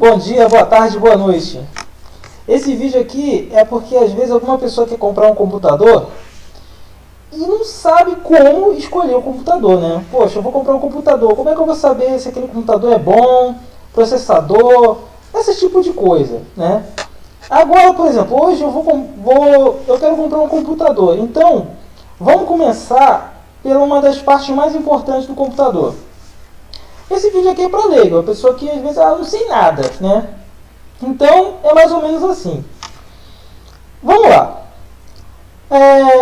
Bom dia, boa tarde, boa noite. Esse vídeo aqui é porque às vezes alguma pessoa quer comprar um computador e não sabe como escolher o computador, né? Poxa, eu vou comprar um computador, como é que eu vou saber se aquele computador é bom, processador, esse tipo de coisa, né? Agora, por exemplo, hoje eu quero comprar um computador, então vamos começar pela uma das partes mais importantes do computador. Esse vídeo aqui é para leigo, a pessoa que às vezes não sei nada, né? Então é mais ou menos assim. Vamos lá.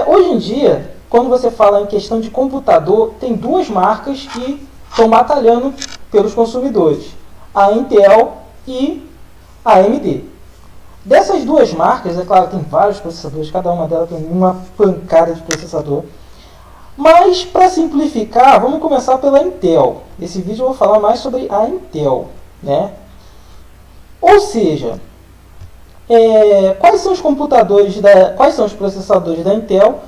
Hoje em dia, quando você fala em questão de computador, tem duas marcas que estão batalhando pelos consumidores: a Intel e a AMD. Dessas duas marcas, é claro, tem vários processadores, cada uma delas tem uma pancada de processador. Mas, para simplificar, vamos começar pela Intel. Nesse vídeo eu vou falar mais sobre a Intel, né? Ou seja, quais são os quais são os processadores da Intel,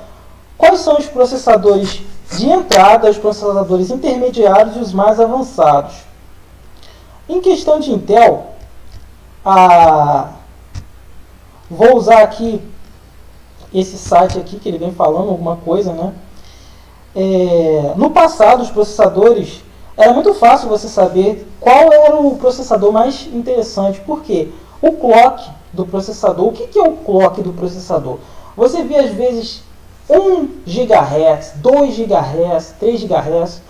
quais são os processadores de entrada, os processadores intermediários e os mais avançados. Em questão de Intel, vou usar aqui esse site aqui que ele vem falando alguma coisa, né? No passado, os processadores, era muito fácil você saber qual era o processador mais interessante, porque o clock do processador, o que é o clock do processador? Você vê às vezes 1 GHz, 2 GHz, 3 GHz,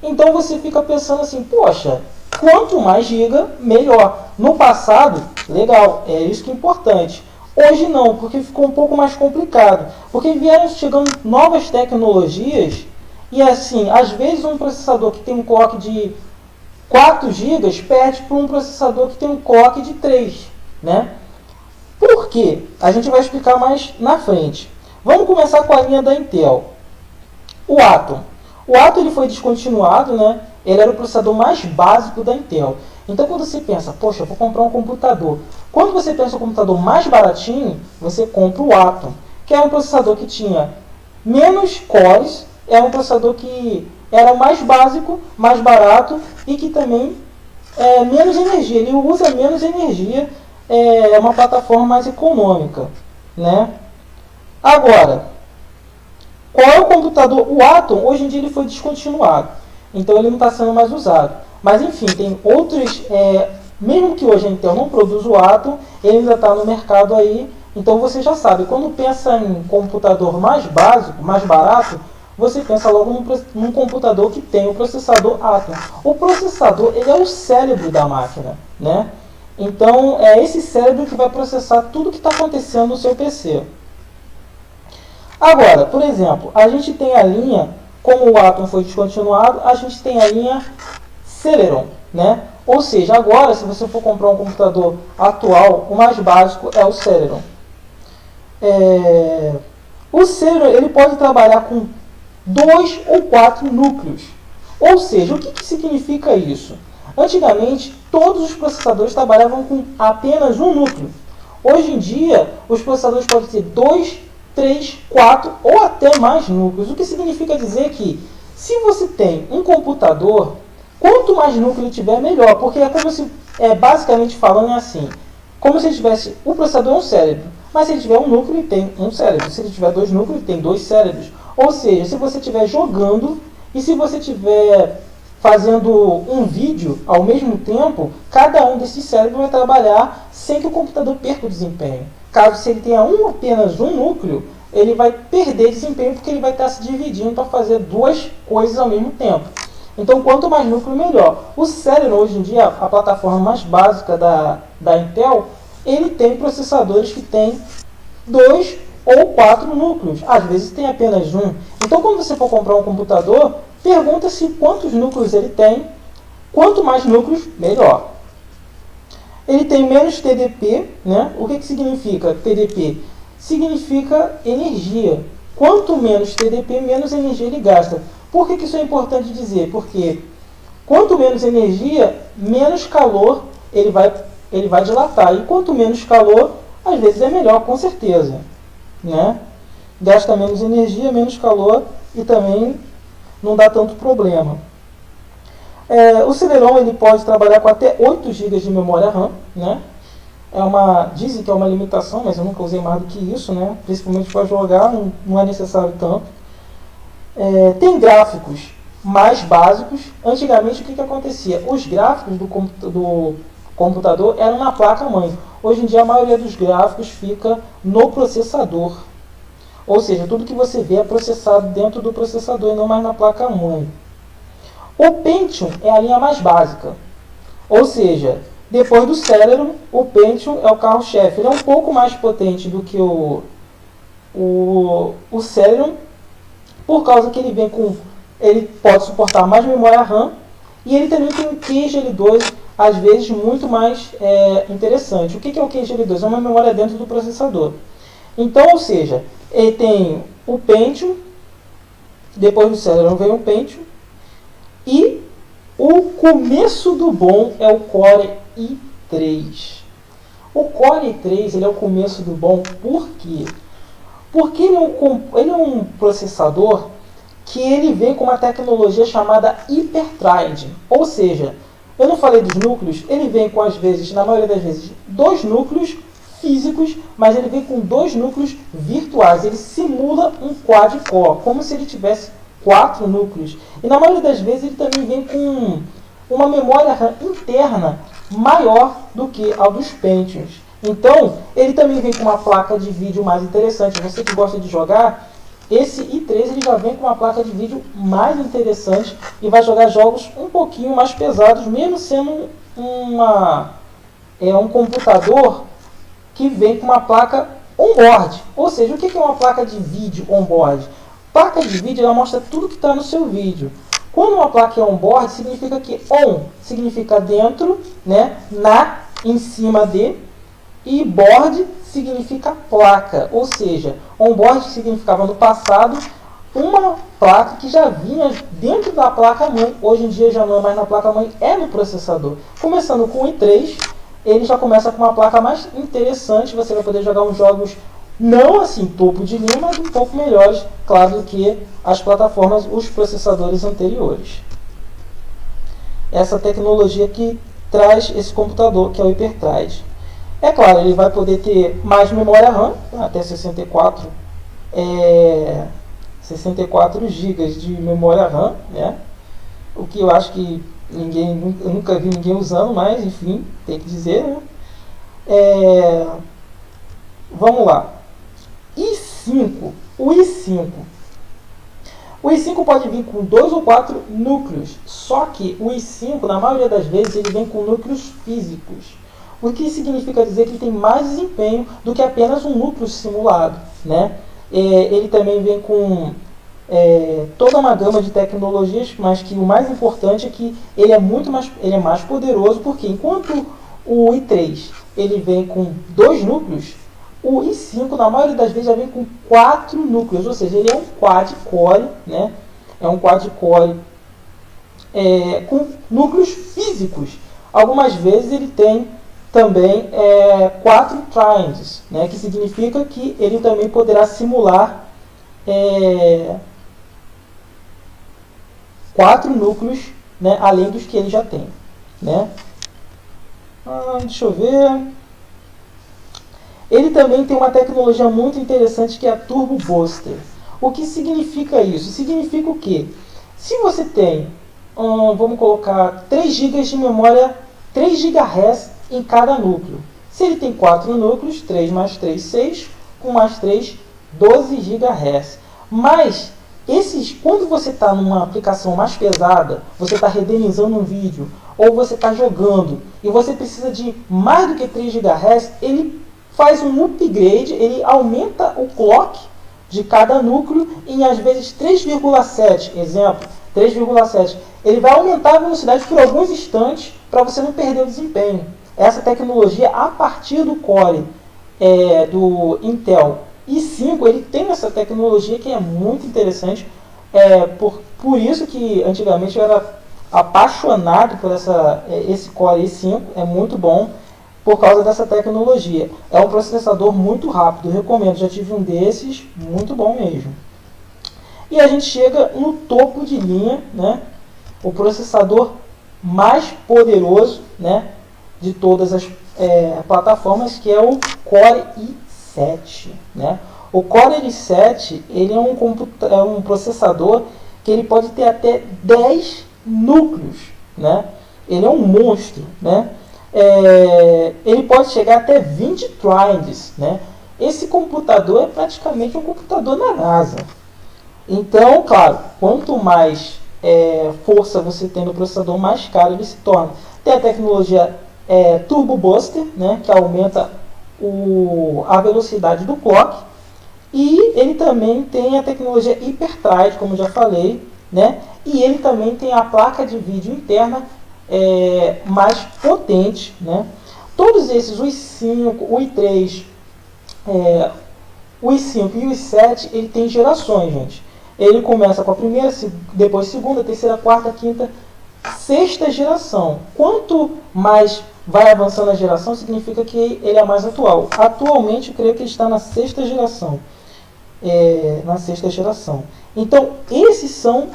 então você fica pensando assim, poxa, quanto mais giga, melhor. No passado, legal, é isso que é importante. Hoje não, porque ficou um pouco mais complicado, porque vieram chegando novas tecnologias e assim, às vezes um processador que tem um clock de 4 GB perde para um processador que tem um clock de 3, né? Por quê? A gente vai explicar mais na frente. Vamos começar com a linha da Intel. O Atom. O Atom ele foi descontinuado, né? Ele era o processador mais básico da Intel. Então quando você pensa, poxa, eu vou comprar um computador. Quando você pensa no computador mais baratinho, você compra o Atom, que é um processador que tinha menos cores, é um processador que era mais básico, mais barato e que também menos energia. Ele usa menos energia, é uma plataforma mais econômica, né? Agora, qual é o computador? O Atom, hoje em dia ele foi descontinuado, então ele não está sendo mais usado. Mas enfim, tem outros, mesmo que hoje a Intel não produza o Atom, ele ainda está no mercado aí. Então você já sabe, quando pensa em computador mais básico, mais barato, você pensa logo num computador que tem o processador Atom. O processador ele é o cérebro da máquina, né? Então é esse cérebro que vai processar tudo que está acontecendo no seu PC. Agora, por exemplo, a gente tem a linha, como o Atom foi descontinuado, a gente tem a linha Celeron, né? Ou seja, agora se você for comprar um computador atual, o mais básico é o Celeron. O Celeron ele pode trabalhar com 2 ou 4 núcleos. Ou seja, o que significa isso? Antigamente, todos os processadores trabalhavam com apenas um núcleo. Hoje em dia, os processadores podem ter 2, 3, 4 ou até mais núcleos. O que significa dizer que, se você tem um computador, quanto mais núcleo tiver, melhor. Porque é como se, basicamente falando, é assim. Como se ele tivesse, o processador é um cérebro. Mas se ele tiver um núcleo, ele tem um cérebro. Se ele tiver 2 núcleos, ele tem 2 cérebros. Ou seja, se você estiver jogando e se você estiver fazendo um vídeo ao mesmo tempo, cada um desses cérebros vai trabalhar sem que o computador perca o desempenho. Caso se ele tenha apenas um núcleo, ele vai perder desempenho porque ele vai estar se dividindo para fazer duas coisas ao mesmo tempo. Então, quanto mais núcleo, melhor. O Celeron, hoje em dia, a plataforma mais básica da Intel, ele tem processadores que têm 2 ou 4 núcleos. Às vezes tem apenas um. Então, quando você for comprar um computador, pergunta-se quantos núcleos ele tem. Quanto mais núcleos, melhor. Ele tem menos TDP, né? O que significa TDP? Significa energia. Quanto menos TDP, menos energia ele gasta. Por que isso é importante dizer? Porque quanto menos energia, menos calor ele vai dilatar. E quanto menos calor, às vezes é melhor, com certeza, né? Gasta menos energia, menos calor e também não dá tanto problema. O Celeron ele pode trabalhar com até 8 GB de memória RAM, né? Dizem que é uma limitação, mas eu nunca usei mais do que isso, né? Principalmente para jogar, não é necessário tanto. Tem gráficos mais básicos. Antigamente, o que acontecia? Os gráficos do computador eram na placa-mãe. Hoje em dia, a maioria dos gráficos fica no processador. Ou seja, tudo que você vê é processado dentro do processador e não mais na placa-mãe. O Pentium é a linha mais básica. Ou seja, depois do Celeron, o Pentium é o carro-chefe. Ele é um pouco mais potente do que o Celeron, por causa que ele pode suportar mais memória RAM e ele também tem um QGL2, às vezes muito mais interessante. O que é o QGL2? É uma memória dentro do processador. Então, ou seja, ele tem o Pentium, depois do Celeron vem o Pentium, e o começo do bom é o Core i3. O Core i3 ele é o começo do bom, por quê? Porque ele é um processador que ele vem com uma tecnologia chamada Hyperthread. Ou seja, eu não falei dos núcleos, ele vem com, às vezes, na maioria das vezes, 2 núcleos físicos, mas ele vem com 2 núcleos virtuais. Ele simula um quad-core, como se ele tivesse 4 núcleos. E na maioria das vezes ele também vem com uma memória RAM interna maior do que a dos Pentiums. Então, ele também vem com uma placa de vídeo mais interessante. Você que gosta de jogar, esse i3 ele já vem com uma placa de vídeo mais interessante e vai jogar jogos um pouquinho mais pesados, mesmo sendo um computador que vem com uma placa on-board. Ou seja, o que é uma placa de vídeo on-board? Placa de vídeo ela mostra tudo que está no seu vídeo. Quando uma placa é on-board, significa que on significa dentro, né, em cima de, e board significa placa. Ou seja, on-board significava no passado uma placa que já vinha dentro da placa-mãe. Hoje em dia já não é mais na placa-mãe, é no processador. Começando com o i3, ele já começa com uma placa mais interessante. Você vai poder jogar uns jogos não assim topo de linha, mas um pouco melhores, claro, do que as plataformas, os processadores anteriores. Essa tecnologia que traz esse computador, que é o Hyperthread. É claro, ele vai poder ter mais memória RAM, até 64 GB de memória RAM, né? O que eu acho que eu nunca vi ninguém usando, mas enfim, tem que dizer, né? Vamos lá. O i5 pode vir com 2 ou 4 núcleos, só que o i5, na maioria das vezes, ele vem com núcleos físicos, o que significa dizer que ele tem mais desempenho do que apenas um núcleo simulado, né? Ele também vem com toda uma gama de tecnologias, mas que o mais importante é que ele é mais poderoso, porque enquanto o i3 ele vem com 2 núcleos, o i5 na maioria das vezes já vem com 4 núcleos, ou seja, ele é um quad-core, né? É um quad-core com núcleos físicos. Algumas vezes ele tem também 4 trines, né? Que significa que ele também poderá simular 4 núcleos, né? Além dos que ele já tem, né? Deixa eu ver. Ele também tem uma tecnologia muito interessante que é a Turbo Booster. O que significa isso? Significa o quê? Se você tem, vamos colocar 3 GB de memória, 3 GHz em cada núcleo. Se ele tem 4 núcleos, 3 mais 3, 6, com mais 3, 12 GHz. Mas, quando você está numa aplicação mais pesada, você está renderizando um vídeo, ou você está jogando, e você precisa de mais do que 3 GHz, ele faz um upgrade, ele aumenta o clock de cada núcleo em às vezes 3,7, exemplo, 3,7. Ele vai aumentar a velocidade por alguns instantes para você não perder o desempenho. Essa tecnologia, a partir do Core do Intel i5, ele tem essa tecnologia que é muito interessante. Por isso que antigamente eu era apaixonado por esse Core i5, é muito bom. Por causa dessa tecnologia. É um processador muito rápido, recomendo, já tive um desses, muito bom mesmo. E a gente chega no topo de linha, né? O processador mais poderoso, né, de todas as plataformas, que é o Core i7, né? O Core i7 ele é um processador que ele pode ter até 10 núcleos, né? Ele é um monstro, né? Ele pode chegar até 20 trines, né? Esse computador é praticamente um computador da NASA. Então, claro, quanto mais força você tem no processador, mais caro ele se torna. Tem a tecnologia Turbo Booster, né, que aumenta a velocidade do clock, e ele também tem a tecnologia Hyperthread, como já falei, né, e ele também tem a placa de vídeo interna mais potente, né. Todos esses, o i5, o i3, o i5 e o i7, ele tem gerações, gente. Ele começa com a primeira, depois segunda, terceira, quarta, quinta, sexta geração. Quanto mais vai avançando a geração, significa que ele é mais atual. Atualmente, eu creio que ele está na sexta geração. Então, esses são,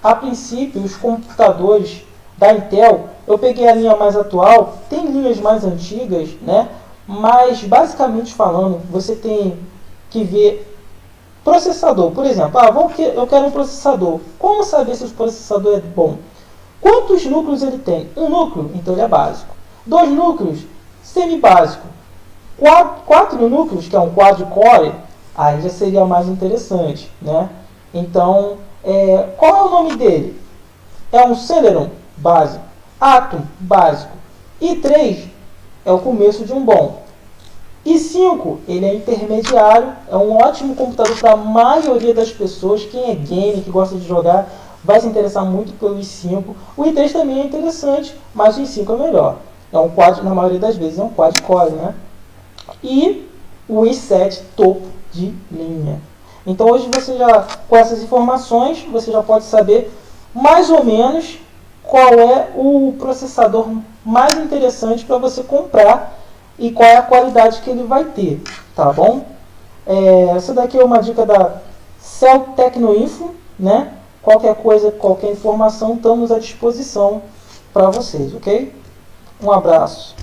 a princípio, os computadores da Intel. Eu peguei a linha mais atual, tem linhas mais antigas, né? Mas, basicamente falando, você tem que ver processador. Por exemplo, eu quero um processador. Como saber se o processador é bom? Quantos núcleos ele tem? Um núcleo, então ele é básico. 2 núcleos, semi-básico. 4 núcleos, que é um quad-core, aí já seria mais interessante, né? Então, qual é o nome dele? É um Celeron básico, Atom básico. i3 é o começo de um bom. i5, ele é intermediário, é um ótimo computador para a maioria das pessoas. Quem é gamer, que gosta de jogar, vai se interessar muito pelo i5. O i3 também é interessante, mas o i5 é melhor. É um quad, na maioria das vezes, é um quad-core, né? E o i7 topo de linha. Então hoje você já, com essas informações, você já pode saber mais ou menos qual é o processador mais interessante para você comprar e qual é a qualidade que ele vai ter, tá bom? Essa daqui é uma dica da Cell Tecnoinfo, né? Qualquer coisa, qualquer informação, estamos à disposição para vocês, ok? Um abraço.